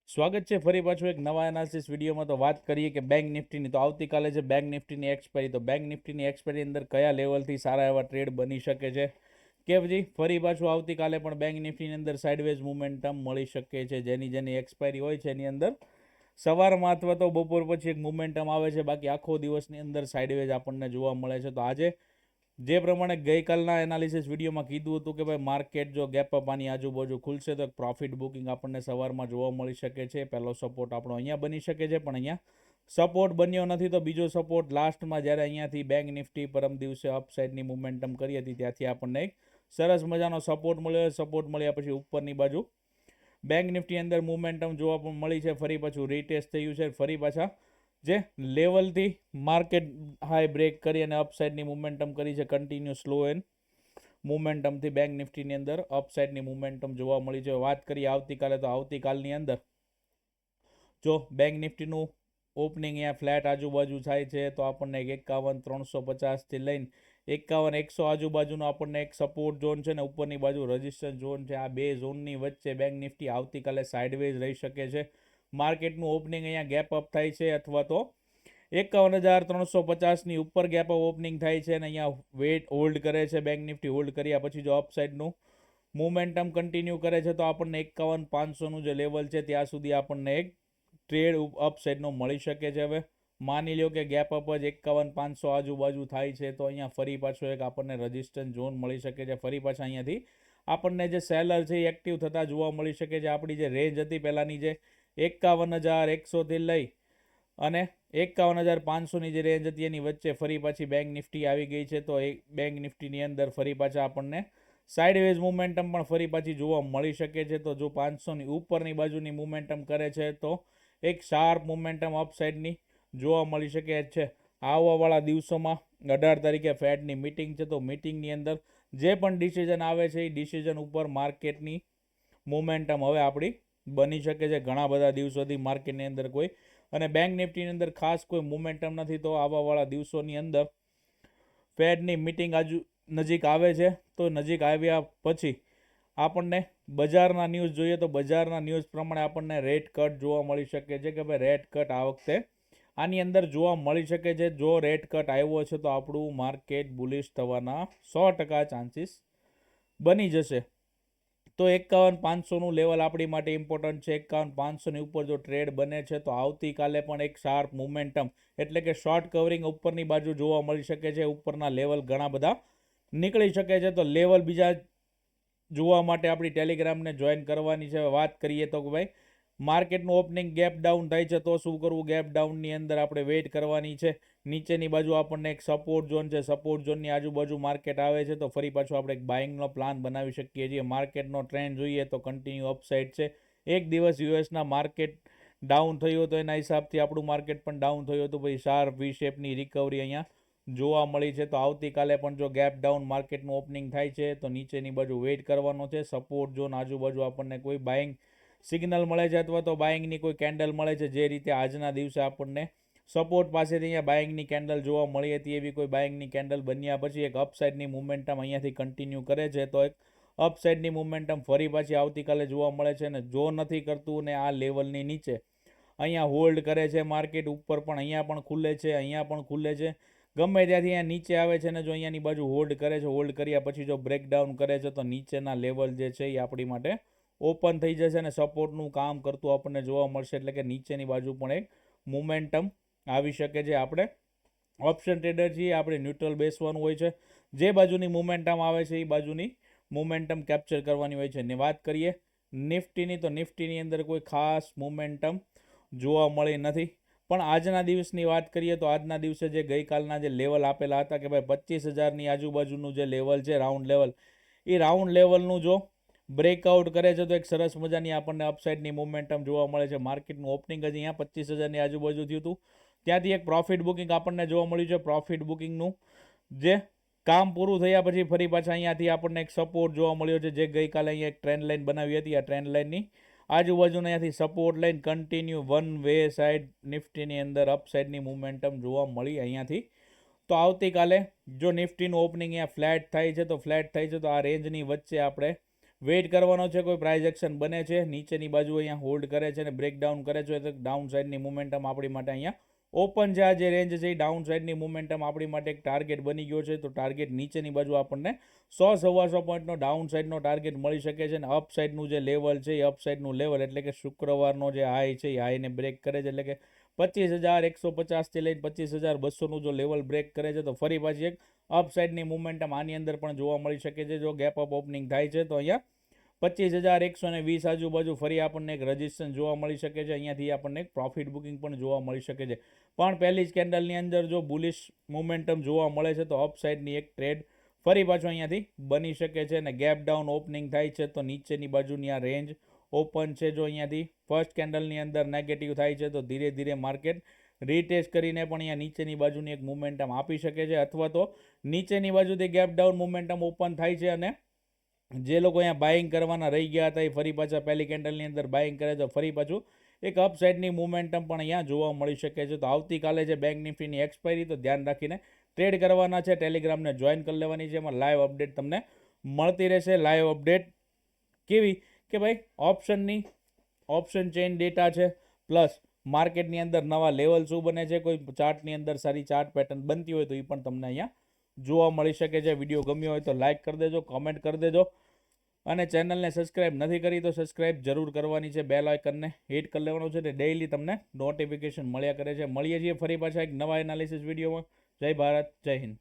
સ્વાગત છે ફરી પાછું એક નવા એનાલિસિસ વિડીયોમાં. તો વાત કરીએ કે બેંક નિફ્ટીની. તો આવતીકાલે છે બેંક નિફ્ટીની એક્સપાયરી. તો બેંક નિફ્ટીની એક્સપાયરી અંદર કયા લેવલથી સારા એવા ટ્રેડ બની શકે છે કે પછી ફરી પાછું આવતીકાલે પણ બેંક નિફ્ટીની અંદર સાઇડવેઝ મુમેન્ટમ મળી શકે છે. જેની એક્સપાયરી હોય છે એની અંદર સવારમાં અથવા તો બપોર પછી એક મુમેન્ટમ આવે છે, બાકી આખો દિવસની અંદર સાઇડવેઝ આપણને જોવા મળે છે. તો આજે જે પ્રમાણે ગઈકાલના એનાલિસિસ વિડીયોમાં કીધું હતું કે ભાઈ માર્કેટ જો ગેપ અપ આની આજુબાજુ ખુલશે તો એક પ્રોફિટ બુકિંગ આપણને સવારમાં જોવા મળી શકે છે. પહેલો સપોર્ટ આપણો અહીંયા બની શકે છે, પણ અહીંયા સપોર્ટ બન્યો નથી. તો બીજો સપોર્ટ લાસ્ટમાં જ્યારે અહીંયાથી બેંક નિફ્ટી પરમ દિવસે અપસાઇડની મુમેન્ટમ કરી હતી ત્યાંથી આપણને એક સરસ મજાનો સપોર્ટ મળ્યો. સપોર્ટ મળ્યા પછી ઉપરની બાજુ બેંક નિફ્ટી અંદર મુમેન્ટમ જોવા પણ મળી છે. ફરી પાછું રીટેસ્ટ થયું છે. ફરી પાછા જે લેવલથી માર્કેટ હાઈ બ્રેક કરી અને અપસાઇડની મુમેન્ટમ કરી છે. કન્ટિન્યુ સ્લો એન્ડ મુમેન્ટમથી બેંક નિફ્ટીની અંદર અપસાઇડની મુમેન્ટમ જોવા મળી છે. વાત કરીએ આવતીકાલે, તો આવતીકાલની અંદર જો બેંક નિફ્ટીનું ઓપનિંગ અહીંયા ફ્લેટ આજુબાજુ થાય છે તો આપણને 51,350થી લઈને 51,100 આજુબાજુનો આપણને એક સપોર્ટ ઝોન છે ને ઉપરની બાજુ રેઝિસ્ટન્સ ઝોન છે. આ બે ઝોનની વચ્ચે બેંક નિફ્ટી આવતીકાલે સાઇડવેઝ રહી શકે છે. માર્કેટનું ઓપનિંગ અહીંયા ગેપ અપ થાય છે અથવા તો 51,350ની ઉપર ગેપ અપ ઓપનિંગ થાય છે અને અહીંયા વેટ હોલ્ડ કરે છે. બેંક નિફ્ટી હોલ્ડ કર્યા પછી જો અપસાઇડનું મોમેન્ટમ કન્ટિન્યુ કરે છે તો આપણને 51,500નું જે લેવલ છે ત્યાં સુધી આપણને એક ટ્રેડ અપસાઇડનો મળી શકે છે. હવે માની લો કે ગેપ અપ જ 51,500 આજુબાજુ થાય છે તો અહીંયા ફરી પાછો એક આપણને રેઝિસ્ટન્સ ઝોન મળી શકે છે. ફરી પાછા અહીંયાથી આપણને જે સેલર છે એ એક્ટિવ થતા જોવા મળી શકે છે. આપણી જે રેન્જ હતી પહેલાંની જે 51,100થી લઈ અને 51,500ની જે રેન્જ હતી એની વચ્ચે ફરી પાછી બેંક નિફ્ટી આવી ગઈ છે. તો એક બેંક નિફ્ટીની અંદર ફરી પાછા આપણને સાઇડવેઝ મુમેન્ટમ પણ ફરી પાછી જોવા મળી શકે છે. તો જો 500ની ઉપરની બાજુની મુમેન્ટમ કરે છે તો એક શાર્પ મુમેન્ટમ અપસાઇડની જોવા મળી શકે છે. આવવાવાળા દિવસોમાં 18 તારીખે ફેડની મિટિંગ છે. તો મિટિંગની અંદર જે પણ ડિસિઝન આવે છે એ ડિસિઝન ઉપર માર્કેટની મોમેન્ટમ હવે આપણી બની શકે છે. ઘણા બધા દિવસોથી માર્કેટની અંદર કોઈ અને બેંક નિફ્ટીની અંદર ખાસ કોઈ મોમેન્ટમ નથી. તો આવવાવાળા દિવસોની અંદર ફેડની મિટિંગ નજીક આવે છે. તો નજીક આવ્યા પછી આપણને બજારના ન્યૂઝ જોઈએ તો બજારના ન્યૂઝ પ્રમાણે આપણને રેટ કટ જોવા મળી શકે છે કે ભાઈ રેટ કટ આ વખતે આની અંદર જોવા મળી શકે છે. જો રેટ કટ આવ્યો છે તો આપણું માર્કેટ બુલિશ થવાના 100% ચાન્સીસ બની જશે. તો 51,500નું લેવલ આપણી માટે ઇમ્પોર્ટન્ટ છે. 51,500ની ઉપર જો ટ્રેડ બને છે તો આવતીકાલે પણ એક શાર્પ મુમેન્ટમ એટલે કે શોર્ટ કવરિંગ ઉપરની બાજુ જોવા મળી શકે છે. ઉપરના લેવલ ઘણા બધા નીકળી શકે છે. તો લેવલ બીજા જોવા માટે આપણી ટેલિગ્રામને જોઈન કરવાની છે. વાત કરીએ તો કે ભાઈ માર્કેટનું ઓપનિંગ ગેપ ડાઉન થાય છે તો શું કરવું? ગેપ ડાઉનની અંદર આપણે વેઇટ કરવાની છે. નીચેની બાજુ આપણને એક સપોર્ટ ઝોન છે. સપોર્ટ ઝોનની આજુબાજુ માર્કેટ આવે છે તો ફરી પાછું આપણે એક બાઇંગનો પ્લાન બનાવી શકીએ છીએ. માર્કેટનો ટ્રેન્ડ જોઈએ તો કન્ટિન્યુ અપસાઇડ છે. એક દિવસ યુએસના માર્કેટ ડાઉન થયું હતું એના હિસાબથી આપણું માર્કેટ પણ ડાઉન થયું હતું. પછી શાર્પ વી શેપની રિકવરી અહીંયા જોવા મળી છે. તો આવતીકાલે પણ જો ગેપ ડાઉન માર્કેટનું ઓપનિંગ થાય છે તો નીચેની બાજુ વેઇટ કરવાનો છે. સપોર્ટ ઝોન આજુબાજુ આપણને કોઈ બાઇંગ સિગ્નલ મળે છે અથવા તો બાઇંગની કોઈ કેન્ડલ મળે છે. જે રીતે આજના દિવસે આપણને સપોર્ટ પાસેથી અહીંયા બાઇંગની કેન્ડલ જોવા મળી હતી એવી કોઈ બાઇંગની કેન્ડલ બન્યા પછી એક અપસાઇડની મુમેન્ટમ અહીંયાથી કન્ટિન્યુ કરે છે તો એક અપસાઇડની મુમેન્ટમ ફરી પાછી આવતીકાલે જોવા મળે છે. અને જો નથી કરતું ને આ લેવલની નીચે અહીંયા હોલ્ડ કરે છે માર્કેટ ઉપર પણ અહીંયા પણ ખુલે છે, અહીંયા પણ ખુલે છે, ગમે ત્યાંથી અહીંયા નીચે આવે છે ને જો અહીંયાની બાજુ હોલ્ડ કરે છે, હોલ્ડ કર્યા પછી જો બ્રેકડાઉન કરે છે તો નીચેના લેવલ જે છે એ આપણી માટે ઓપન થઈ જશે અને સપોર્ટનું કામ કરતું આપણને જોવા મળશે. એટલે કે નીચેની બાજુ પણ એક મુમેન્ટમ આવી શકે છે. આપણે ઓપ્શન ટ્રેડર છીએ, આપણે ન્યુટ્રલ બેસવાનું હોય છે. જે બાજુની મુમેન્ટમ આવે છે એ બાજુની મુમેન્ટમ કેપ્ચર કરવાની હોય છે. ને વાત કરીએ નિફ્ટીની, તો નિફ્ટીની અંદર કોઈ ખાસ મુમેન્ટમ જોવા મળી નથી. પણ આજના દિવસની વાત કરીએ તો આજના દિવસે જે ગઈકાલના જે લેવલ આપેલા હતા કે ભાઈ 25,000ની આજુબાજુનું જે લેવલ છે રાઉન્ડ લેવલ, એ રાઉન્ડ લેવલનું જો બ્રેકઆઉટ કરે છે તો એક સરસ મજાની આપણને અપસાઇડની મોમેન્ટમ જોવા મળે છે. માર્કેટનું ઓપનિંગ જ અહીંયા 25,000ની આજુબાજુ થયું હતું. ત્યાંથી એક પ્રોફિટ બુકિંગ આપણને જોવા મળ્યું છે. પ્રોફિટ બુકિંગનું જે કામ પૂરું થયા પછી ફરી પાછા અહીંયાથી આપણને એક સપોર્ટ જોવા મળ્યો છે. જે ગઈકાલે અહીંયા એક ટ્રેન્ડ લાઇન બનાવી હતી, આ ટ્રેન્ડ લાઇનની આજુબાજુના અહીંયાથી support line continue one way side નિફ્ટીની અંદર અપસાઇડની મુમેન્ટમ જોવા મળી અહીંયાથી. તો આવતીકાલે જો નિફ્ટીનું ઓપનિંગ અહીંયા ફ્લેટ થાય છે તો ફ્લેટ થાય છે તો આ રેન્જની વચ્ચે આપણે વેઇટ કરવાનો છે, કોઈ પ્રાઇઝ એક્શન બને છે, નીચેની બાજુ અહીંયા હોલ્ડ કરે છે અને બ્રેકડાઉન કરે છે તો ડાઉન સાઇડની મુમેન્ટમ આપણી માટે અહીંયા ઓપન છે. આ જે રેન્જ છે એ ડાઉન સાઇડની મુમેન્ટમ આપણી માટે એક ટાર્ગેટ બની ગયો છે. તો ટાર્ગેટ નીચેની બાજુ આપણને 100-125 પોઈન્ટનો ડાઉન સાઇડનો ટાર્ગેટ મળી શકે છે. અને અપ સાઇડનું જે લેવલ છે એ અપ સાઇડનું લેવલ એટલે કે શુક્રવારનો જે હાઈ છે એ હાઈને બ્રેક કરે છે, એટલે કે 25,150થી લઈને 25,200નું જો લેવલ બ્રેક કરે છે તો ફરી પાછી એક અપ સાઇડની મુમેન્ટમ આની અંદર પણ જોવા મળી શકે છે. જો ગેપ અપ ઓપનિંગ થાય છે તો અહીંયા 25,120 આજુબાજુ ફરી આપણને એક રજિસ્ટન્સ જોવા મળી શકે છે. અહીંયાથી આપણને એક પ્રોફિટ બુકિંગ પણ જોવા મળી શકે છે. પણ પહેલી જ કેન્ડલની અંદર જો બુલિશ મોમેન્ટમ જોવા મળે છે તો અપ સાઇડની એક ટ્રેડ ફરી પાછો અહીંયાથી બની શકે છે. અને ગેપ ડાઉન ઓપનિંગ થાય છે તો નીચેની બાજુની આ રેન્જ ઓપન છે. જો અહીંયાથી ફર્સ્ટ કેન્ડલની અંદર નેગેટિવ થાય છે તો ધીરે ધીરે માર્કેટ રીટેસ્ટ કરીને પણ અહીંયા નીચેની બાજુની એક મોમેન્ટમ આપી શકે છે, અથવા તો નીચેની બાજુથી ગેપ ડાઉન મોમેન્ટમ ઓપન થાય છે અને જે લોકો અહીંયા બાઇંગ કરવાના રહી ગયા હતા એ ફરી પાછા પહેલી કેન્ડલની અંદર બાઇંગ કરે તો ફરી પાછું એક અપ સાઇડની મુમેન્ટમ પણ અહીંયા જોવા મળી શકે છે. તો આવતીકાલે છે બેંક નિફ્ટીની એક્સપાયરી, તો ધ્યાન રાખીને ટ્રેડ કરવાના છે. ટેલિગ્રામને જોઈન કરી લેવાની છે, એમાં લાઈવ અપડેટ તમને મળતી રહેશે. લાઈવ અપડેટ કેવી કે ભાઈ ઓપ્શન ચેઇન ડેટા છે, પ્લસ માર્કેટની અંદર નવા લેવલ શું બને છે, કોઈ ચાર્ટની અંદર સારી ચાર્ટ પેટર્ન બનતી હોય તો એ પણ તમને અહીંયા જોવા મળી શકે છે. વિડીયો ગમ્યો હોય તો લાઇક કરી દેજો, કોમેન્ટ કરી દેજો અને ચેનલને સબસ્ક્રાઇબ નથી કરી તો સબસ્ક્રાઇબ જરૂર કરવાની છે. બેલ આઇકનને હિટ કરી લેવાનું છે, ડેઇલી તમને નોટિફિકેશન મળ્યા કરે છે. મળીએ છીએ ફરી પાછા એક નવા એનાલિસિસ વિડીયોમાં. જય ભારત, જય હિન્દ.